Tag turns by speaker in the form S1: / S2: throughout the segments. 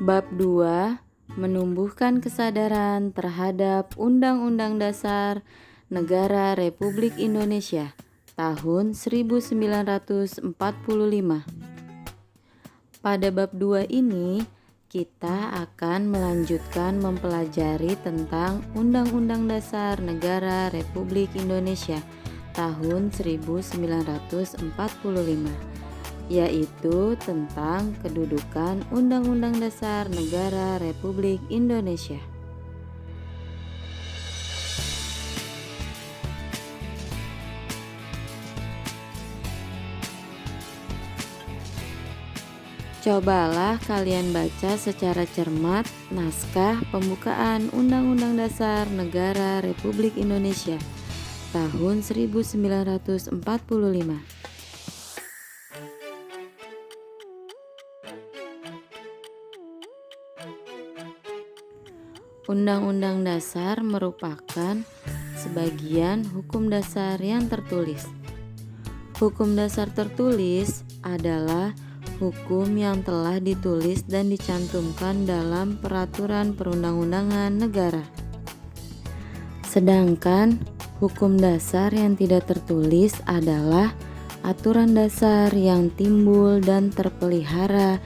S1: Bab 2. Menumbuhkan kesadaran terhadap Undang-Undang Dasar Negara Republik Indonesia tahun 1945. Pada bab 2 ini, kita akan melanjutkan mempelajari tentang Undang-Undang Dasar Negara Republik Indonesia tahun 1945, yaitu tentang kedudukan Undang-Undang Dasar Negara Republik Indonesia. Cobalah kalian baca secara cermat naskah pembukaan Undang-Undang Dasar Negara Republik Indonesia tahun 1945. Undang-Undang Dasar merupakan sebagian hukum dasar yang tertulis. Hukum dasar tertulis adalah hukum yang telah ditulis dan dicantumkan dalam peraturan perundang-undangan negara. Sedangkan hukum dasar yang tidak tertulis adalah aturan dasar yang timbul dan terpelihara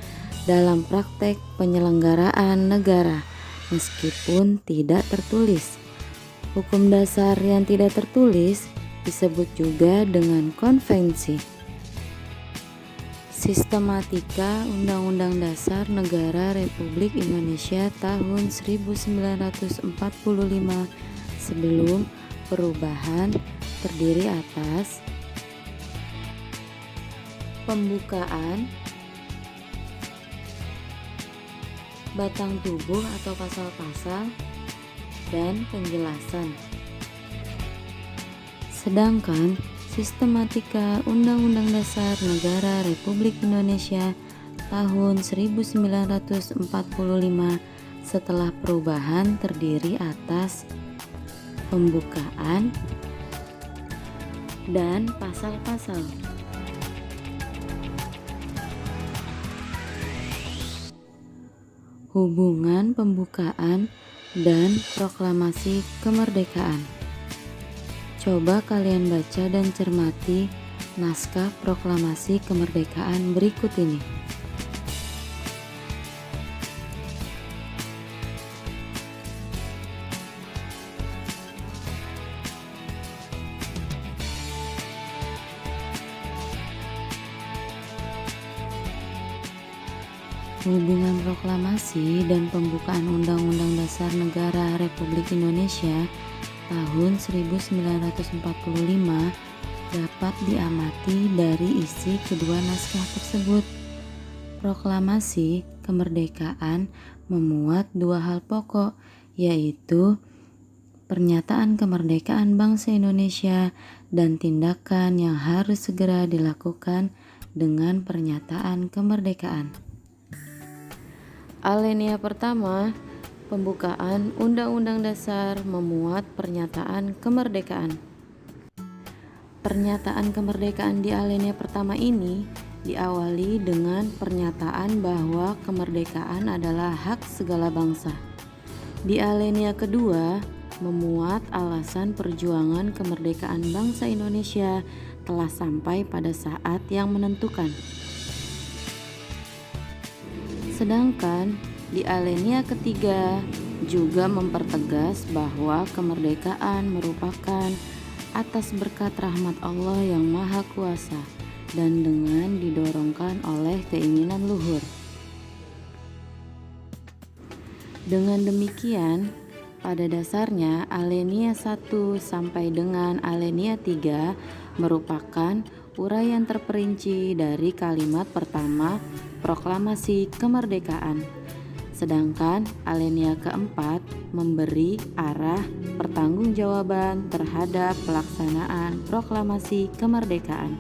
S1: dalam praktek penyelenggaraan negara meskipun tidak tertulis. Hukum dasar yang tidak tertulis disebut juga dengan konvensi. Sistematika Undang-Undang Dasar Negara Republik Indonesia tahun 1945 sebelum perubahan terdiri atas pembukaan, batang tubuh atau pasal-pasal, dan penjelasan. Sedangkan sistematika Undang-Undang Dasar Negara Republik Indonesia tahun 1945 setelah perubahan terdiri atas pembukaan dan pasal-pasal. Hubungan pembukaan dan proklamasi kemerdekaan. Coba kalian baca dan cermati naskah proklamasi kemerdekaan berikut ini. Hubungan proklamasi dan pembukaan Undang-Undang Dasar Negara Republik Indonesia tahun 1945 dapat diamati dari isi kedua naskah tersebut. Proklamasi kemerdekaan memuat dua hal pokok, yaitu pernyataan kemerdekaan bangsa Indonesia dan tindakan yang harus segera dilakukan dengan pernyataan kemerdekaan. Alinea pertama, pembukaan Undang-Undang Dasar memuat pernyataan kemerdekaan. Pernyataan kemerdekaan di alinea pertama ini diawali dengan pernyataan bahwa kemerdekaan adalah hak segala bangsa. Di alinea kedua memuat alasan perjuangan kemerdekaan bangsa Indonesia telah sampai pada saat yang menentukan. Sedangkan di alinea ketiga juga mempertegas bahwa kemerdekaan merupakan atas berkat rahmat Allah yang Maha Kuasa dan dengan didorongkan oleh keinginan luhur. Dengan demikian, pada dasarnya alinea 1 sampai dengan alinea 3 merupakan uraian terperinci dari kalimat pertama proklamasi kemerdekaan. Sedangkan alinea keempat memberi arah pertanggungjawaban terhadap pelaksanaan proklamasi kemerdekaan.